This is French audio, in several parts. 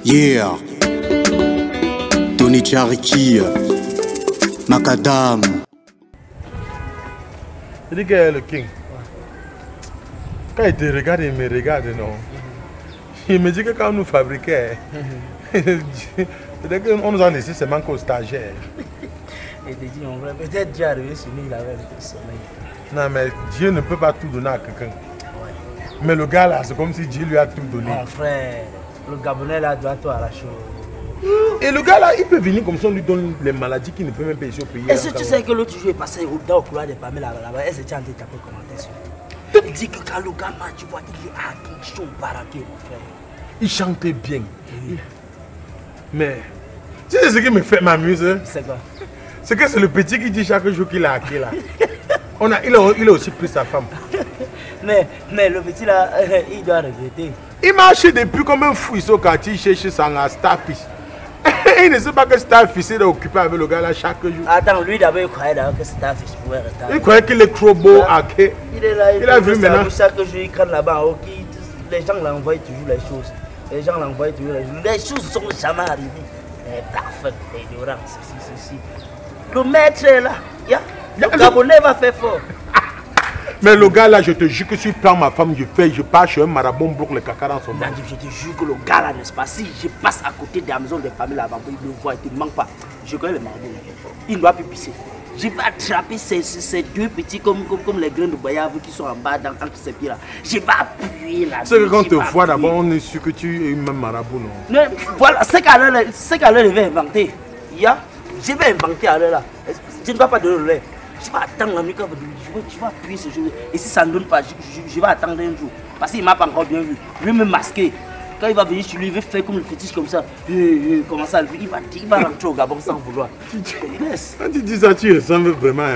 Yeah, Tony Chariki, Macadam. Il dit que le king. Quand il te regarde, il me regarde, non. Il me dit que quand nous fabriquait, on nous a laissé seulement qu'aux stagiaires. Et te dit, on va peut-être déjà arriver sur lui, il avait le sommeil. Non, mais Dieu ne peut pas tout donner à quelqu'un. Mais le gars là, c'est comme si Dieu lui a tout donné. Mon frère, le Gabonais là doit tout arracher. Et le gars là, il peut venir comme ça, on lui donne les maladies qu'il ne peut même pas ici au pays. Est-ce que tu sais que l'autre jour est passé dans le couloir des Pamela là-bas, elle s'est en train de taper commentaire sur lui. Il dit que quand le gars m'a, tu vois, il est à chaud baraqué, mon frère. Il chantait bien. Mais, tu sais ce qui me fait m'amuser? C'est quoi? C'est que c'est le petit qui dit chaque jour qu'il a hacké là. Il a aussi pris sa femme. Mais le petit là, il doit regretter. Il marche depuis comme un fou ici au quartier, il cherche son Starfish. Il ne sait pas que Starfish est occupé avec le gars là chaque jour. Attends, lui d'abord il croyait que Starfish pouvait rester. Il croyait qu'il est trop beau, hacké. Il est là, il a vu maintenant. Chaque jour il crame là-bas, les gens l'envoient toujours les choses. Les gens l'envoient toujours les choses. Les choses ne sont jamais arrivées. Parfait, ignorant, ceci. Le maître est là. Le Gabonais va faire fort. Mais le gars là, je te jure que si je prends ma femme, je pars chez un marabout, on bloque les caca dans son ventre. Je te jure que le gars là, n'est-ce pas, si je passe à côté de la maison des familles là-bas, il le voit, il ne manque pas. Je connais le marabout. Il ne doit plus pisser. Je vais attraper ces deux petits comme les grains de bayave qui sont en bas entre ces pieds là. Je vais appuyer là. C'est que quand on te voit d'abord, on est sûr que tu es même marabout, non? Mais voilà, c'est qu'à l'heure, je vais inventer. Je vais inventer à l'heure là. Je ne dois pas donner le lait. Je vais attendre la nuit, je vais appuyer ce jour. Et si ça ne donne pas, je vais attendre un jour. Parce qu'il ne m'a pas encore bien vu. Je vais me masquer. Quand il va venir chez lui, il va faire comme le fétiche comme ça. Comment ça, il va rentrer au Gabon sans vouloir. Quand tu dis ça, tu ressembles vraiment.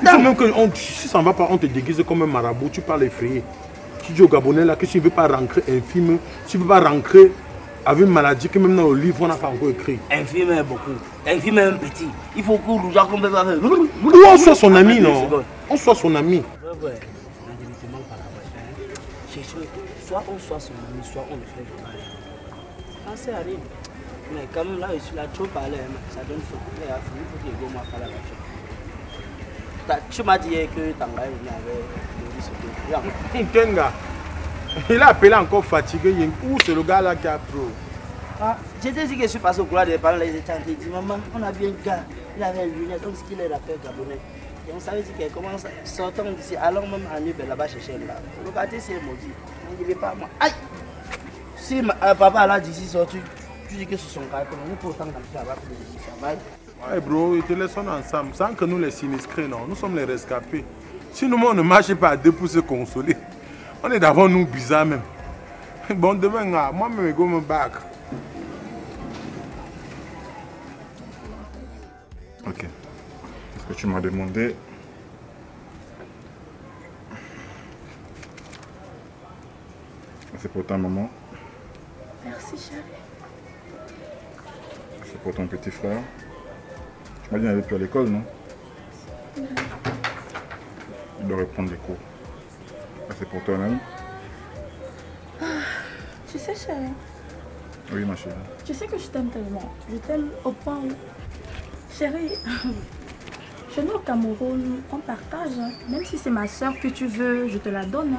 Il faut même que si ça ne va pas, on te déguise comme un marabout, tu parles effrayé. Tu dis au Gabonais là que tu ne veux pas rentrer infime, tu ne veux pas rentrer avec une maladie que même dans le livre on n'a pas encore écrit. Infime est beaucoup. Infime est un petit. Il faut que nous gens qu'on peut pas faire. Ou on soit son ami, non? On soit son ami. Soit on soit son ami, soit on le fait mal. Ça arrive. Mais quand même là, je suis là, trop parlé, ça donne fou. Il faut qu'il y ait moi parler là. Tu m'as dit que Tangaï avait Kenga, il a appelé encore fatigué. Où c'est le gars là qui a pro? Je t'ai dit que je suis passé au couloir des parents, les échanges. J'ai dit, maman, on a vu un gars, il avait une lunette, donc ce qu'il est rappeur Gabonais. Et on savait dire qu'elle commence, sortant d'ici, allons même à Nubel là-bas chercher là. Le quartier c'est maudit. On ne dit pas moi. Aïe! Si papa là d'ici sorti, tu dis que c'est son caractère, nous pour autant d'entrer là-bas pour le dire ça va. Ouais bro, ils te laissent ensemble, sans que nous les sinistrés, non, nous sommes les rescapés. Si nous on ne marche pas à deux pour se consoler, on est d'abord nous bizarres même. Bon demain, moi-même je go me back. Ok. Ce que tu m'as demandé. C'est pour ta maman. Merci chérie. C'est pour ton petit frère. Tu m'as dit qu'il n'allait plus à l'école, non? Il doit reprendre les cours. C'est pour toi-même. Tu sais chérie. Oui ma chérie. Tu sais que je t'aime tellement. Je t'aime au point où... Chérie, chez nous au Cameroun, on partage. Même si c'est ma soeur que tu veux, je te la donne.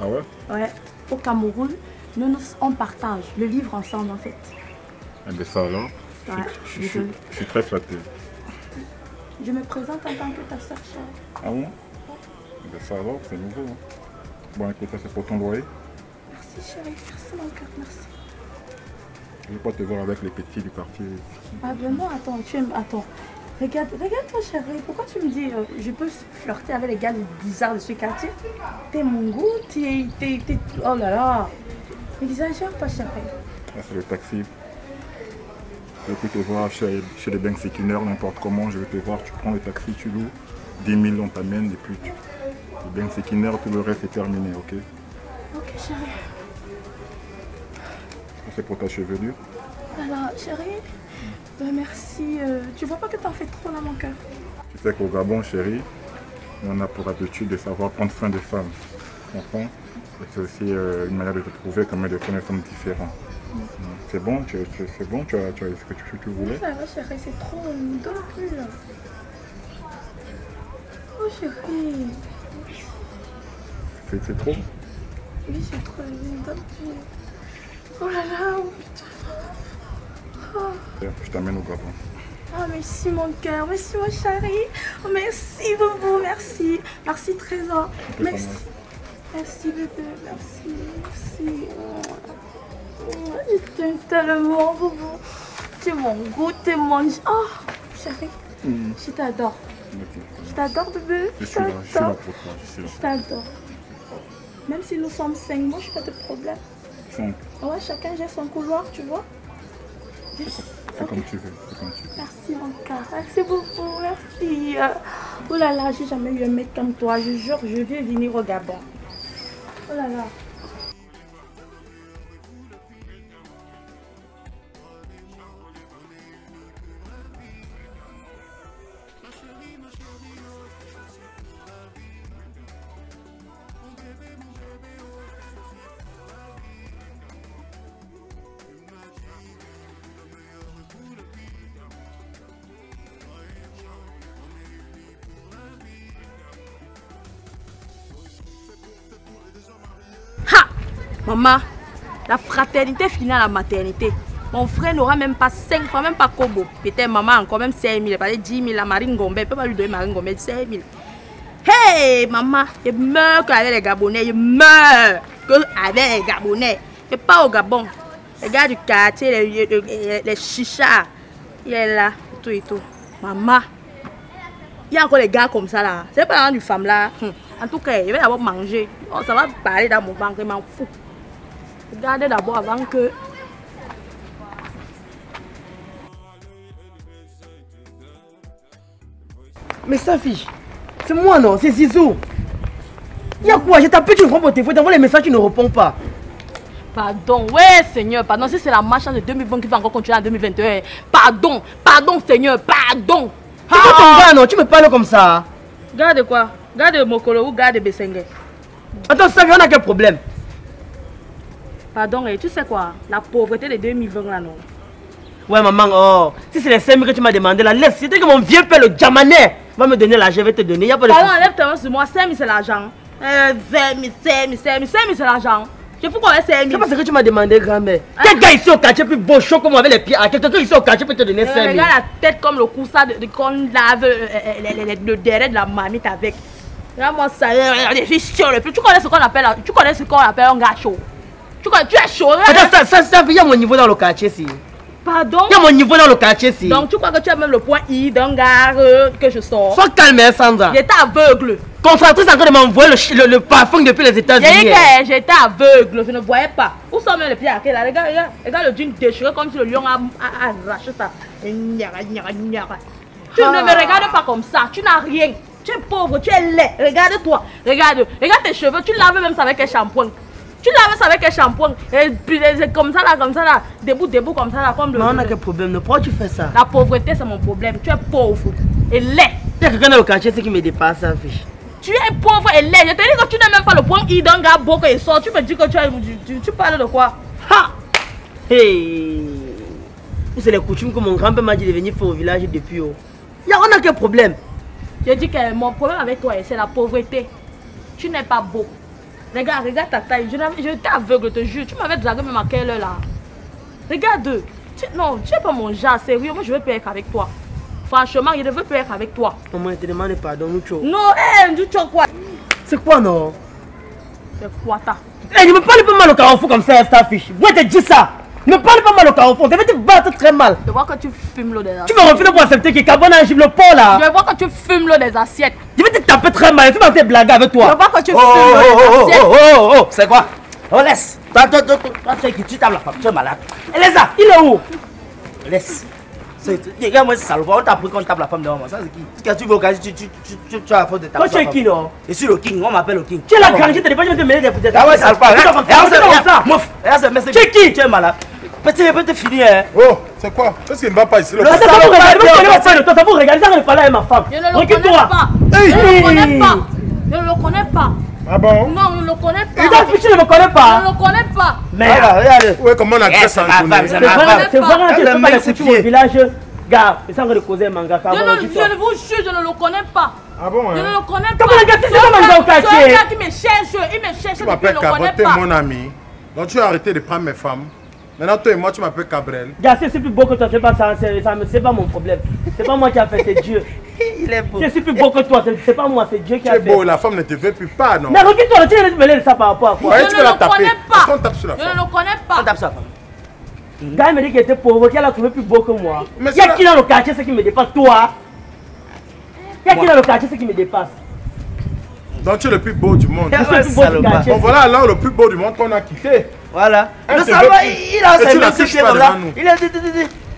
Ah ouais? Ouais. Au Cameroun, on partage le livre ensemble en fait. Eh bien ça alors, Ouais, je suis très flatté. Je me présente en tant que ta soeur chérie. Ah bon? Eh bien ça alors, c'est nouveau. Hein. Bon écoute, ça c'est pour ton loyer. Merci chérie, merci mon cœur, merci. Je ne vais pas te voir avec les petits du quartier. Ah vraiment, attends, attends. Regarde-toi chérie, pourquoi tu me dis je peux flirter avec les gars bizarres de ce quartier? T'es mon goût, oh là là. N'exagère pas chérie. Ah, c'est le taxi. Je peux te voir chez les banques séquineurs, n'importe comment, je vais te voir, tu prends le taxi, tu loues, 10 000 on t'amène et puis les banques séquineurs, tout le reste est terminé, ok? Ok chérie. C'est pour ta chevelure. Alors chérie, merci. Tu vois pas que t'en fais trop dans mon cœur? Tu sais qu'au Gabon, chérie, on a pour habitude de savoir prendre soin des femmes. Tu comprends? Et c'est aussi une manière de te prouver comment de femmes différentes. C'est bon, c'est bon, tu as ce que tu voulais. Ça va chérie, c'est trop, on ne donne plus là. Oh chérie. C'est trop? Oui, c'est trop, on ne donne plus. Oh là là, oh putain. Oh. Je t'amène au Gabon. Oh merci mon cœur, merci mon chéri. Oh, merci Bobo, merci. Merci Trésor. Merci. Merci bébé, merci. Merci. Oh, je t'aime tellement Bobo. Tu es mon goût, tu es mon... Oh chéri, je t'adore. Je t'adore bébé. Je suis là pour toi. Je t'adore. Même si nous sommes 5, moi je n'ai pas de problème. 5. Ouais, chacun gère son couloir, tu vois. C'est comme tu veux. Merci mon cœur, merci beaucoup, merci. Oh là là, j'ai jamais eu un mec comme toi, je jure, je vais venir au Gabon. Oh là là. Maman, la fraternité finit à la maternité. Mon frère n'aura même pas 5 francs, même pas Kobo. Peut-être maman encore même 5 000, pas 10 000, la Marine Gombe, ne peut pas lui donner Marine Gombe 5 000. Hey maman, je meurs qu'avec les Gabonais, je meurs qu'avec les Gabonais. Je pas au Gabon. Les gars du quartier, les chichas, il est là, tout et tout. Maman, il y a encore les gars comme ça là. C'est pas une femme là. En tout cas, je vais d'abord manger. Oh, ça va parler dans mon ventre, je m'en fous. Regardez d'abord avant que... Mais sa fille, c'est moi non, c'est Zizou. Il y a quoi? Je t'appelle, tu ne prends pas tes téléphone, t'envoies les messages, tu ne réponds pas. Pardon, ouais Seigneur, pardon, si c'est la marche de 2020 qui va encore continuer en 2021. Pardon, pardon Seigneur, pardon. C'est quoi ton gars non? Tu me parles comme ça? Gars de quoi? Gars de Mokolo ou gars de Bessengue? Attends, ça on a quel problème? Pardon, et tu sais quoi? La pauvreté de 2020 là non. Ouais maman, oh, si c'est les 5 000 que tu m'as demandé là, laisse, c'était que mon vieux père le Jamanais va me donner là, je vais te donner, il y a pas de... Pardon, enlève ta main sur moi, 5 000 c'est l'argent. 5 000 c'est l'argent. Je fous quoi avec 5 000? C'est pas ce que tu m'as demandé grand-mère. Quel gars ici au quartier plus beau chaud comme avec les pieds à quelqu'un ici au quartier peut te donner 5 000? Regarde la tête comme le coussin de qu'on lave le derrière de la marmite avec. Regarde moi ça, je suis chaud le plus. Tu connais ce qu'on appelle un gars chaud? Tu es chaud? Attends, ça, il y a mon niveau dans le quartier si. Pardon? Il y a mon niveau dans le quartier si. Donc tu crois que tu as même le point I d'un gars que je sors? Sois calme Sandra. J'étais aveugle. Contractrice encore de m'envoyer le parfum depuis les États-Unis. J'étais aveugle, je ne voyais pas. Où sont même les pieds à quel là? Regarde le jean déchiré comme si le lion a arraché ça. Tu ne me regardes pas comme ça, tu n'as rien. Tu es pauvre, tu es laid. Regarde-toi, regarde tes cheveux, tu laves même ça avec un shampoing. Tu laves ça avec un shampoing. Et puis c'est comme ça là, debout comme ça là. Comme non, on a quel problème? Pourquoi tu fais ça? La pauvreté c'est mon problème, tu es pauvre et laid. Il y a quelqu'un dans le quartier qui me dépasse, sa fille. Tu es pauvre et laid. Je te dis que tu n'as même pas le point I d'un gars beau que il sort. Tu me dis que tu parles de quoi? Ha! Hey! C'est les coutumes que mon grand-père m'a dit de venir faire au village depuis. On a quel problème? Je dis que mon problème avec toi, c'est la pauvreté. Tu n'es pas beau. Regarde ta taille. Je t'ai aveugle, je te jure. Tu m'avais dragué même à quelle heure là? Regarde. Non, tu n'es pas mon genre, sérieux. Moi, je veux plus être avec toi. Franchement, je ne veux plus être avec toi. Maman, je te demande pardon, Nucho. Non, Nucho quoi? C'est quoi, non? C'est quoi ça? Ne me parle pas mal au carrefour comme ça, Starfish. Moi, je te dis ça. Ne me parle pas mal au carrefour. Je vais te battre très mal. Je vois que tu fumes l'eau des assiettes. Tu me refuses pour accepter que Carbone a le pot là. Je vois que tu fumes l'eau des assiettes. Je vais te taper très mal. Tu vas te blaguer avec toi. Je vois que tu fumes l'eau des assiettes. Oh, c'est quoi? Oh, laisse. Toi, tu tapes la femme. Tu es malade. Elisa, il est où? Laisse. Regarde-moi ce salopard, on t'a appris qu'on tape la femme devant moi. Ça c'est qui? Quand tu veux au cas, tu as la faute de taper. Toi tu es qui non? Je suis le king, on m'appelle le king. Tu es la grande, je te dis pas, je vais te mêler des poudres. Ah ouais, salopard, tu es qui? Tu es malade. Petit, je peux te finir. Oh, c'est quoi? Qu'est-ce qui ne va pas ici? Le salopard, ça vous regarder, ça ne parle avec ma femme. Je ne le connais pas. Je ne le connais pas. Je ne le connais pas. Ah bon? Non, je ne le connais pas. Tu ne me connais pas? Je ne le connais pas. Merde, regarde. Ouais, comment on a fait ça? C'est vrai, C'est vrai, tu ne fais pas les coutumes au village. Gars, ils sont en train de causer un manga. Je ne vous jure, je ne le connais pas. Ah bon? Je ne le connais pas. Comment le gars, c'est pas manga au quartier? C'est un gars qui me cherche, il me cherche, Tu depuis m'appelles je ne le connais Cabrel, pas. t'es mon ami. Donc tu as arrêté de prendre mes femmes. Maintenant, toi et moi, tu m'appelles Cabrel. Gars, c'est plus beau que toi, c'est pas ça, c'est pas mon problème. C'est pas moi qui a fait, c'est Dieu. Il est beau. Je suis plus beau que toi, c'est pas moi, c'est Dieu qui Tu a es fait. beau, la femme ne te veut plus pas, non? Mais regarde-toi, tu viens de mêler ça par rapport à quoi? Ouais, Je tu ne peux la le taper. connais Est-ce pas. qu'on tape sur la Je ne femme? le connais On pas. tape ça. Le gars il m'a dit qu'il était pauvre, qu'elle a trouvé plus beau que moi. Mais Il y a c'est qui dans le quartier, c'est qui me dépasse? Toi? Il y a qui dans le quartier, c'est qui me dépasse? Donc tu es le plus beau du monde. Je suis le plus beau du salopard. quartier. Bon, voilà alors le plus beau du monde qu'on a quitté. Voilà. Un Le te salopard, veut- il a Et tu ses la mains touches pieds pas comme ça. devant nous. Il a dit,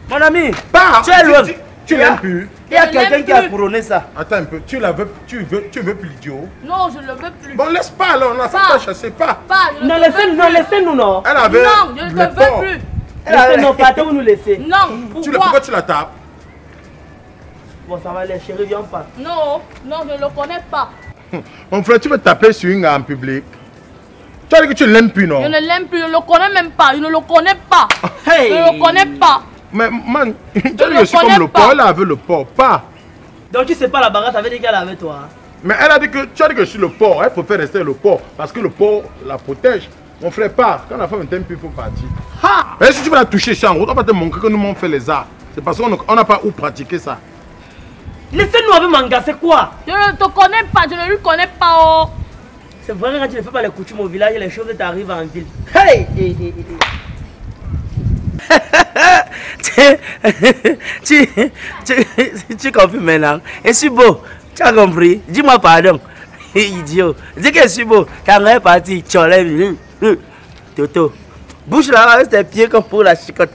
mon ami, Pas. tu es loin. Tu l'aimes plus. Il y a Je quelqu'un l'aime qui a plus. couronné ça. Attends un peu. Tu veux plus l'idiot. Non, je ne le veux plus. Bon, laisse pas alors. On a fait Pas. pas chasser pas. Pas, je ne Non, te veux laissez-nous, plus. laissez-nous, non. Elle avait. Non, je ne le te veux porc. plus. Laissez-nous, partez ou nous laisser. Non, Pourquoi pourquoi? tu la tapes? Bon, ça va aller, chérie, viens pas. Non, non, je ne le connais pas. Mon frère, tu veux taper sur une gars en public. Tu as dit que tu l'aimes plus, non? Je ne l'aime plus, je ne le connais même pas. Je ne le connais pas. Hey. Je ne le connais pas. Mais man, tu as dit le que je suis connais comme le pas. porc. Elle avait le porc. Pas. Donc tu sais pas la bagarre, ça veut dire qu'elle est avec toi. Hein? Mais elle a dit que tu as dit que je suis le porc. Elle préfère rester le porc. Parce que le porc la protège. Mon frère, pas. Quand la femme ne t'aime plus, il faut partir. Et si tu veux la toucher ça en route, on va te montrer que nous on fait les arts. C'est parce qu'on n'a pas où pratiquer ça. Laissez-nous avec manga, c'est quoi? Je ne te connais pas, je ne lui connais pas. Oh. C'est vrai quand tu ne fais pas les coutumes au village, les choses t'arrivent en ville. Hey. Tu comprends maintenant? Je suis beau. Tu as compris? Dis-moi pardon. Idiot. Dis que je suis beau. Quand elle est partie, tu enlèves. Toto. Bouge là avec tes pieds comme pour la chicotte.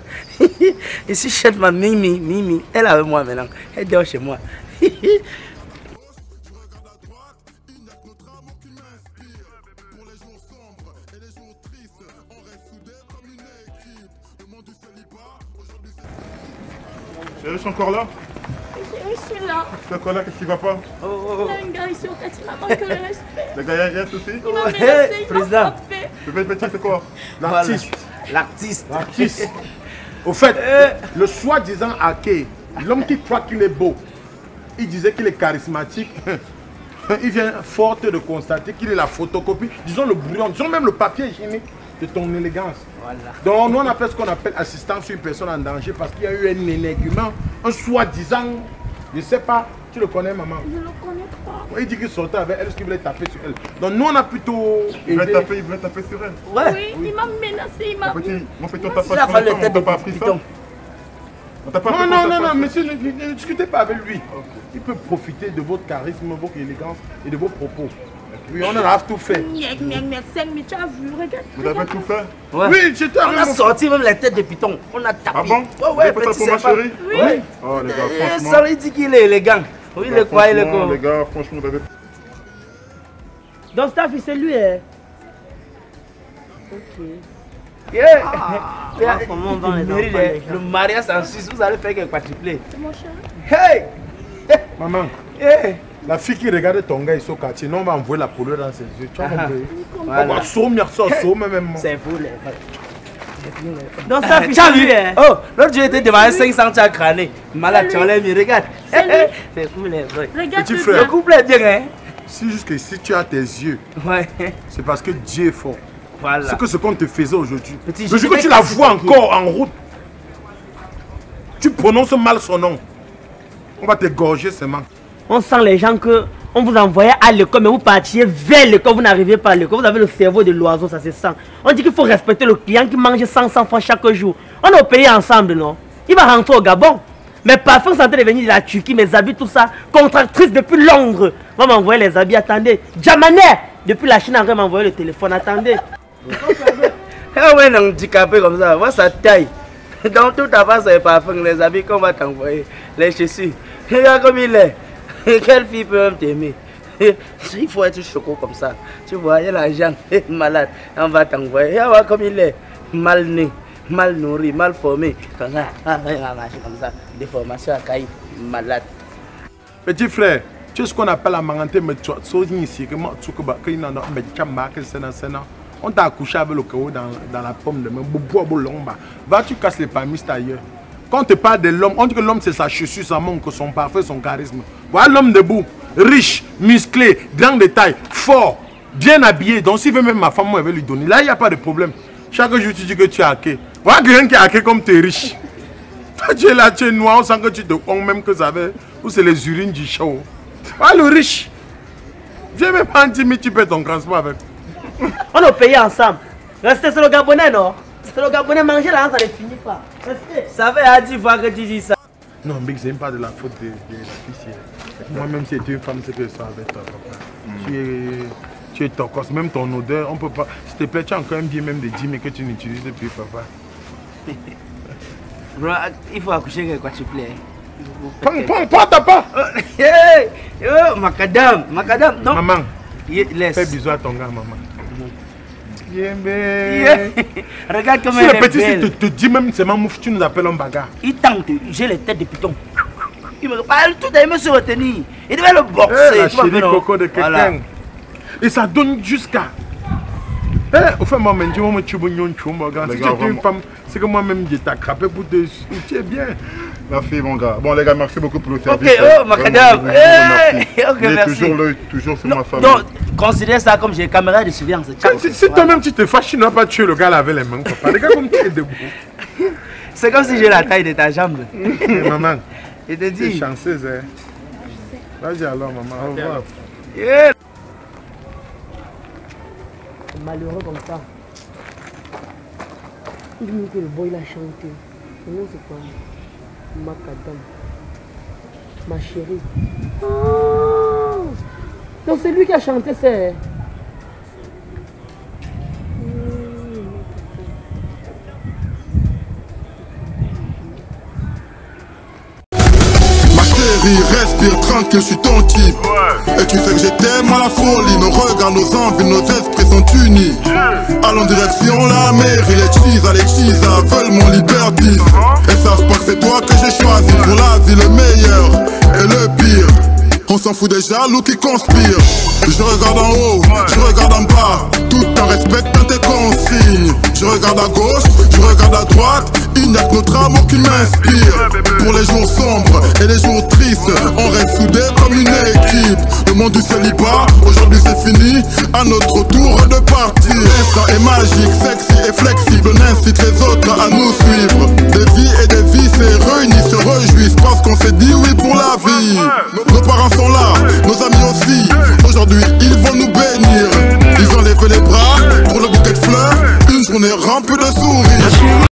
Et si je cherche ma Mimi, elle est avec moi maintenant. Elle dort chez moi. Chérie, je suis encore là. Je suis là. Tu fais quoi là? Qu'est-ce qui va pas? Il y a un gars ici au quartier, il m'a manqué le respect. Les gars, y a un souci? Il m'a menacé, il m'a Président. frappé. Le petit, c'est quoi? L'artiste. L'artiste. L'artiste. Au fait, le soi-disant hacké, l'homme qui croit qu'il est beau, il disait qu'il est charismatique. Il vient fort de constater qu'il est la photocopie, disons le brouillon, disons même le papier hygiénique de ton élégance. Voilà. Donc nous on appelle ce qu'on appelle assistance sur une personne en danger parce qu'il y a eu un énigme, un soi-disant, je ne sais pas, tu le connais maman? Je ne le connais pas. Il dit qu'il sortait avec elle, ce qu'il voulait taper sur elle. Donc nous on a plutôt Il voulait aidé. taper sur elle. Ouais. Oui, il m'a menacé, il m'a... Mon petit, on t'a Il a pas fallu on tête t'a de pas appris ça? piton. On t'a pas Non, appris non, qu'on t'a non, pas non, appris. monsieur, ne discutez pas avec lui. Il peut profiter de votre charisme, votre élégance et de vos propos. Oui, on en a tout fait. Miek, 5 minutes, tu as vu, regarde. Vous avez tout fait? Ouais. Oui, j'étais On a avec mon... sorti même les têtes de piton. On a tapé. Ah bon? Ouais, ouais, Vous avez fait petit ça pour ma sympa. chérie? Oui. Oh les gars, Eh, franchement. ça, il dit qu'il est élégant. Oui, il est quoi, il est Franchement, quoi. les gars, franchement, vous avez... Donc Staff, c'est lui, hein? Yeah. comment on vend les Il enfants, mérite les gens. le mariage en Suisse, vous allez faire quelque quadruplé. C'est mon chéri. Hey! Maman, Hey! la fille qui regarde ton gars ici au quartier, non, on va envoyer la poudre dans ses yeux. Tu as compris? Voilà. On va saumer ça, saumer même. C'est vous les. Donc Staff, Tu as c'est lui, vu? hein? Oh, l'autre jour, j'étais demandé 500, tu as crâné. Malade, tu enlèves, regarde. C'est lui. C'est vous les vrais. Regarde Petit le frère. Le gars. couple est bien, hein? Si jusqu'ici tu as tes yeux, Ouais. c'est parce que Dieu est fort. Voilà. C'est que ce qu'on te faisait aujourd'hui. Petit, Le jour je que tu vais la te vois critiquer. encore en route, tu prononces mal son nom. On va te gorger seulement. On sent les gens que on vous envoyait à l'école, mais vous partiez vers l'école, vous n'arrivez pas à l'école. Vous avez le cerveau de l'oiseau, ça se sent. On dit qu'il faut respecter le client qui mange 100 francs chaque jour. On est au pays ensemble, non? Il va rentrer au Gabon. Mes parfums sont en train de venir de la Turquie, mes habits, tout ça. Contractrice depuis Londres. Va m'envoyer les habits, attendez. Jamané, depuis la Chine, on va m'envoyer le téléphone, attendez. Ah ouais, un handicapé comme ça, vois sa taille. Dans tout ta face, les parfums, les habits qu'on va t'envoyer, les chaussures. Regarde comme il est. Quelle fille peut même t'aimer? Il faut être choco comme ça. Tu vois, il y a l'argent, malade. On va t'envoyer. Regarde voir comme il est. Mal né, mal nourri, mal formé. Comme ça, comme ça. Déformation à caille, malade. Petit frère, tu sais ce qu'on appelle la mangante, mais tu sais ici, que On t'a accouché avec le chaos dans la pomme de main. Va, tu casses les palmistes ailleurs. Quand on te parle de l'homme, on dit que l'homme c'est sa chaussure, sa manque, son parfum, son charisme. Voilà l'homme debout, riche, musclé, grand de taille, fort, bien habillé. Donc s'il veut même ma femme, moi, elle veut lui donner. Là, il n'y a pas de problème. Chaque jour, tu dis que tu es hacké. Voilà quelqu'un qui est hacké comme tu es riche. Tu es là, tu es noir, on sent que tu te honnes même que ça avait. Ou c'est les urines du show. Voilà le riche. Viens même pas en dire, mais tu paies ton transport avec. On a payé ensemble. Restez sur le Gabonais, non? C'est le Gabonais manger là, ça ne finit pas. Restez. Ça fait à 10 fois que tu dis ça. Non, Big, c'est pas de la faute de la fille. Moi-même, si tu es une femme, c'est que ça avec toi, papa. Tu es tocos, même ton odeur, on peut pas. S'il te plaît, tu as encore un bien même de 10 mais que tu n'utilises plus, papa. Bro, il faut accoucher avec quoi tu plais. Pas. Macadam. Non. Maman, laisse. fais bisous à ton gars, maman. Regarde comment si elle le est petit belle. te dit même c'est ma mouf, tu nous appelles un bagarre. Il tente, j'ai les têtes de python. Il me parle tout à me se retenir. Il devait le boxer. La chérie coco de quelqu'un. Voilà. Et ça donne jusqu'à. Au fait, moi, si tu es une femme, c'est que moi-même, je t'ai attrapé pour te. Tu es bien. Merci, mon gars. Bon, les gars, merci beaucoup pour le service. Ok, oh, macadam. Ok, merci. Toujours sur ma famille. Donc, considère ça comme j'ai une caméra de surveillance. Si toi-même tu te fâches, tu n'as pas tué le gars là avec les mains, papa. Regarde comme tu es debout. C'est comme si j'ai la taille de ta jambe. Maman, je te dis. Tu es chanceuse, hein. Vas-y alors, maman. Au revoir. Yeah. Malheureux comme ça. Il dit que le boy l'a chanté. Non, c'est quoi? Macadam. Ma chérie. Oh. Donc c'est lui qui a chanté, c'est. Ma chérie, respire tranquille, je suis ton type. Et tu sais que je t'aime à la folie. Nos regards, nos envies, nos esprits sont unis. Allons direction la mairie. Les cheesa veulent mon liberty. Et savent pas que c'est toi que j'ai choisi pour la vie, le meilleur et le pire. On s'en fout des jaloux qui conspirent. Je regarde en haut, je regarde en bas, tout en respectant tes consignes. Je regarde à gauche, je regarde à droite, il n'y a que notre amour qui m'inspire. Pour les jours sombres et les jours tristes, on reste soudés comme une équipe. Le monde du célibat, aujourd'hui c'est fini, à notre tour de partir. L'instant est magique, sexy et flexible, on incite les autres à nous suivre. Des vies et des vies se réunissent, se réjouissent parce qu'on s'est dit oui pour la vie. Nos parents sont là, nos amis aussi. Aujourd'hui ils vont nous bénir. Ils ont levé les bras pour le bouquet de fleurs. Une journée remplie de sourires.